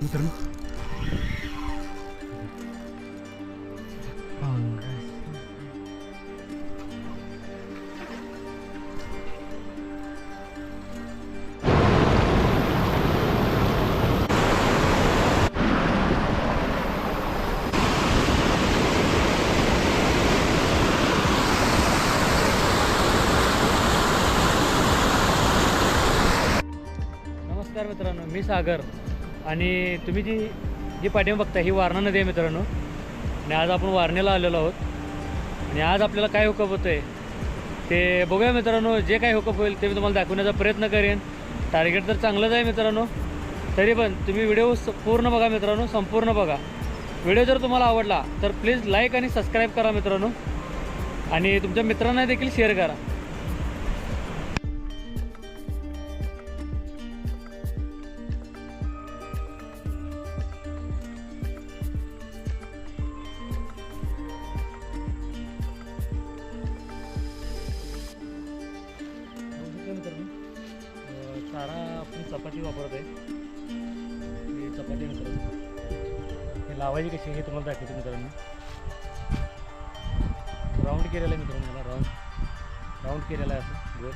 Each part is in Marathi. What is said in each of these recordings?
मित्रांनो नमस्कार मित्रांनो, मी सागर आणि तुम्ही जी पाठीमागे बघता ही वारणा नदी आहे मित्रांनो. आणि आज आपण वारणेला आलेलो आहोत आणि आज आपल्याला काय हुकअप होतं आहे ते बघूया मित्रांनो. जे काही हुकअप होईल ते मी तुम्हाला दाखवण्याचा प्रयत्न करेन. टार्गेट तर चांगलंच आहे मित्रांनो, तरी पण तुम्ही व्हिडिओ पूर्ण बघा मित्रांनो, संपूर्ण बघा. व्हिडिओ जर तुम्हाला आवडला तर प्लीज लाईक आणि सबस्क्राईब करा मित्रांनो, आणि तुमच्या मित्रांना देखील शेअर करा. चारा आपण चपाती वापरत आहे. ही चपाती मित्रांनो हे लावायची कशी हे तुम्हाला दाखवतो मित्रांनो. राऊंड केलेला आहे मित्रांनो, मला राऊंड केलेला आहे असं गोल.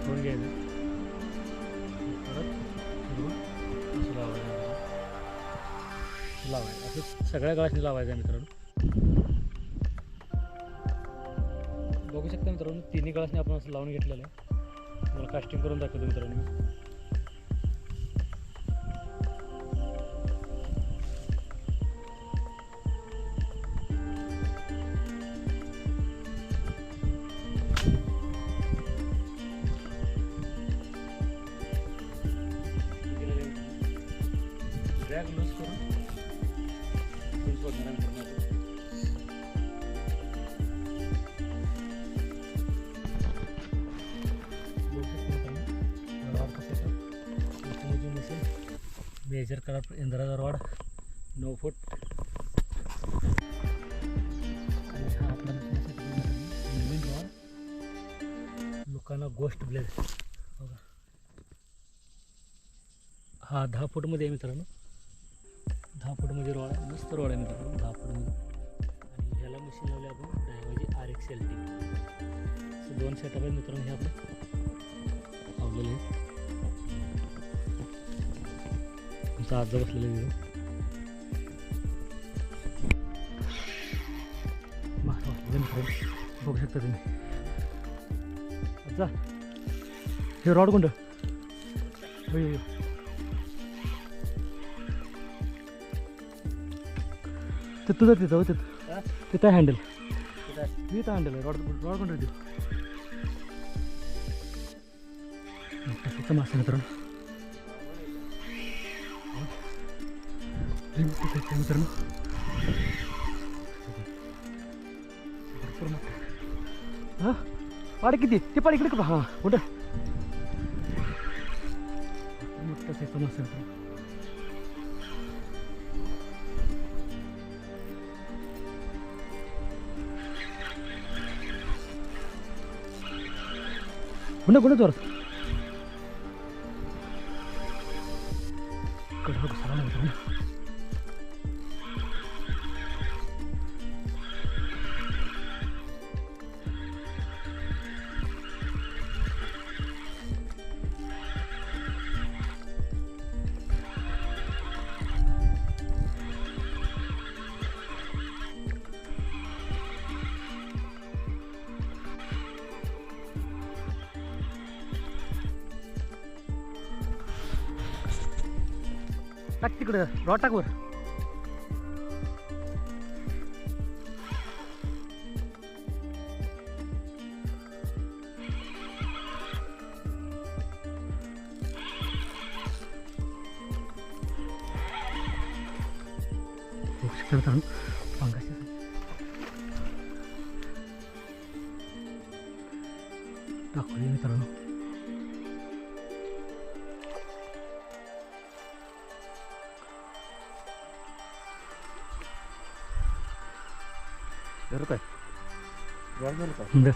ठेवून घ्यायचं परत फिरवून असं लावायचं असं सगळ्या गळाशी लावायचं आहे मित्रांनो. बघू शकता मित्रांनो, तिन्ही गळाशी आपण असं लावून घेतलेलं आहे. मला कास्टिंग करून दाखवतो मित्रांनो मी. ड्रॅग लूज करून सोडणार आहे मित्रांनो. मेजर करा इंदिरा रॉड 9 फूट. आणि हा आपला नवीन रॉड लोकांना गोस्ट ब्लेड बघा. हा 10 फूटमध्ये आहे मित्रांनो. 10 फूटमध्ये रॉड आहे, मस्त रॉड आहे मित्रांनो 10 फूटमध्ये. आणि ह्याला मशीन लावले आपण डायवाजी RX LT. 2 सेटअप आहे मित्रांनो हे आपले लावलेले आहे. तुमचा आज बसलेला व्हिडिओ बघू शकता तुम्ही. अच्छा हे रॉड कोणतं ते तुझं तिथं हो तिथं हँडल तिथं हँडल आहे. रॉड कोणतं देऊ मासा मित्रांनो. मित्रांनो हां पाड किती ते पाड इकडे का. हां कुठं मोठं साईजचा मासा मित्रांनो. कुठं जोरात कडा घुसला मित्रांनो. टाक तिकडं रॉड टाक वर. मित्रांनो पंगाशी टाकूया मित्रांनो. काय दर.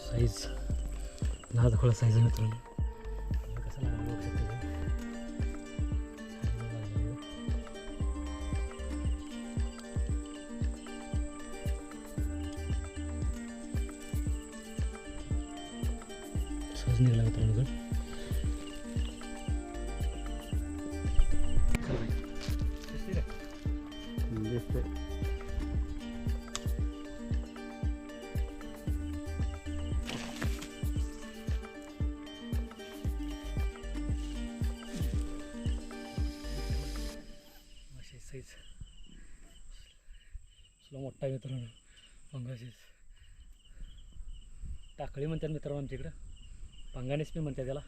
साईज लहान खोळा साईज आहे मित्रांनो. कसं लागलं बघू शकतो. सहज निघाला मित्रांनो गड. साईज सुद्धा मोठा आहे मित्रांनो. पंगाशीच टाकळी म्हणतात मित्रांनो आमच्या इकडं. पंगानेच मी म्हणते त्याला.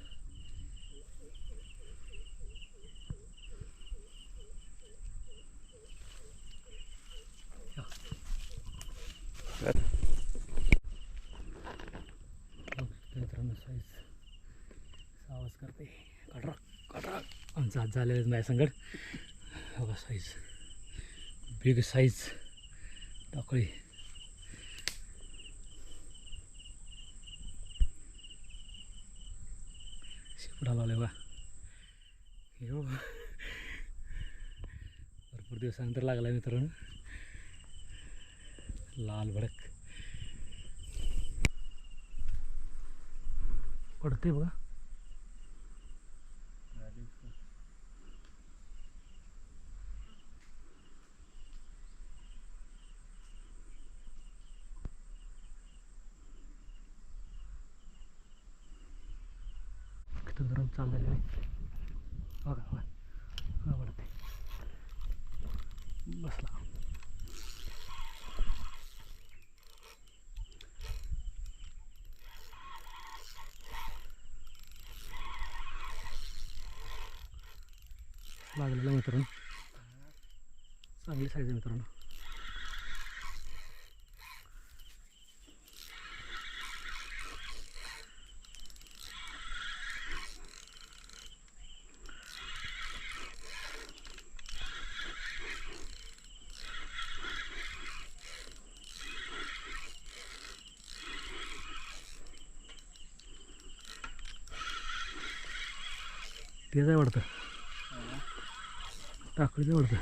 मित्रांनो साईज आवाज करते. काढरा काढरा आमचा हात झालेला माझ्या संगड. बघा साईज बिग साईज टाकळी. शिपडा लावले बघा. हो भरपूर दिवसानंतर लागला मित्रांनो. लाल भडक पडते बघा. गरम चाललेलं आहे बघा बघा. पडते बसला. लागलेला मित्रांनो. चांगली साईज आहे मित्रांनो. तेच आहे वाटतं. टाकळीच वाटतं.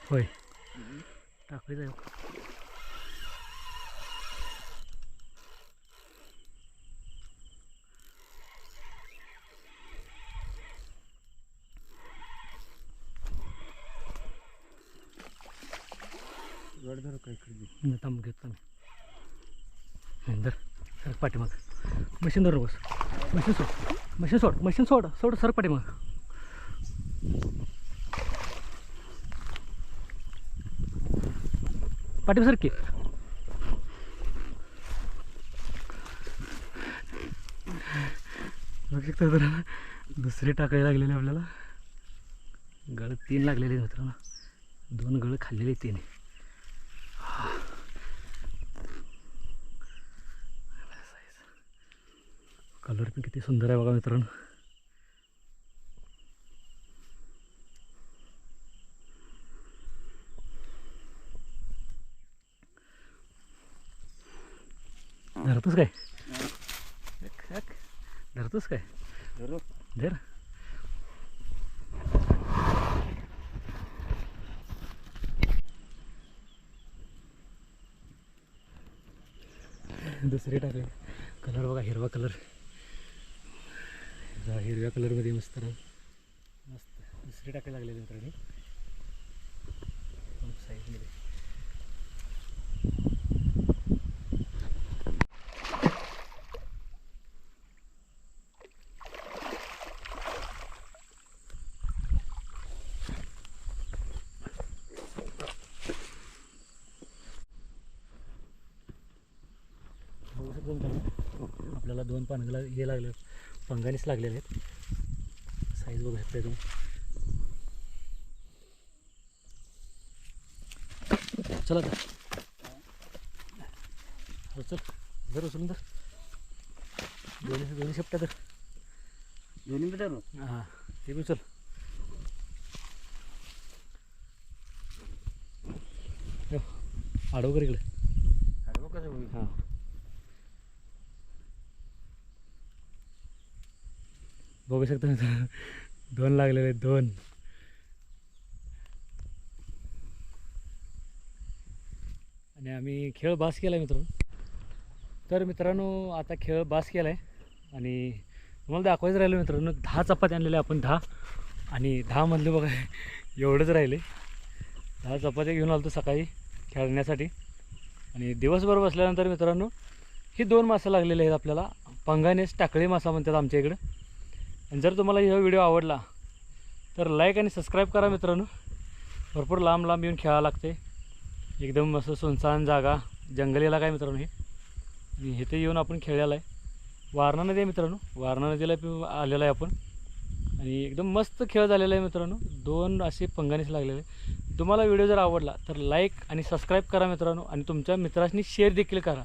होय टाकळीच आहे. थांब घेतो मी. नंतर सर पाठीमाग मशीन धरून बस. मशीन सोड मशीन सोड मशीन सोड सोड सर पाठीमाग. पाठीमाग सर की. बघू शकता जरा दुसरे टाकायला लागलेले आपल्याला. गळ 3 लागलेले मित्रांनो. 2 गळ खाल्लेले 3. कलर पण किती सुंदर आहे बघा मित्रांनो. धरतोस काय? धरतोस काय? धर. दुसरे टाकले. कलर बघा हिरवा कलर. हिरव्या कलरमध्ये मस्त मस्त दुसरी टाकायला लागलेली मित्रांनी साईडमध्ये. आपल्याला 2 पानगला हे लागले पंगानीच लागलेले आहेत. साईज बघू शकता तुम्ही. चला तर चल जर उचलून तर दोन्ही शेपट्या तर दोन्ही मीटर. हां ते बी चल. आडव कर इकडे. आडवं कसं होईल? हां बघू शकता मित्रांनो 2 लागलेले आहेत 2. आणि आम्ही खेळ बास केला आहे मित्रांनो. तर मित्रांनो आता खेळ बास केला आहे आणि तुम्हाला दाखवायचं राहिलं मित्रांनो 10 चपाती आणलेल्या आपण 10 आणि 10 मधले बघा एवढंच राहिले. 10 चपात्या घेऊन आलो सकाळी खेळण्यासाठी आणि दिवसभर बसल्यानंतर मित्रांनो ही 2 मासे लागलेले आहेत आपल्याला. पंगानेस टाकळी मासा म्हणतात आमच्या इकडं. आणि जर तुम्हाला हा व्हिडिओ आवडला तर लाईक आणि सबस्क्राईब करा मित्रांनो. भरपूर लांब लांब येऊन खेळावं लागते. एकदम असं सुनसान जागा जंगल इलाका आहे मित्रांनो हे. आणि इथे येऊन आपण खेळलेला आहे. वारणा नदी आहे मित्रांनो. वारणा नदीला आलेला आहे आपण आणि एकदम मस्त खेळ झालेला आहे मित्रांनो. 2 असे पंगानीस लागलेले. तुम्हाला व्हिडिओ जर आवडला तर लाईक आणि सबस्क्राईब करा मित्रांनो आणि तुमच्या मित्रांनी शेअर देखील करा.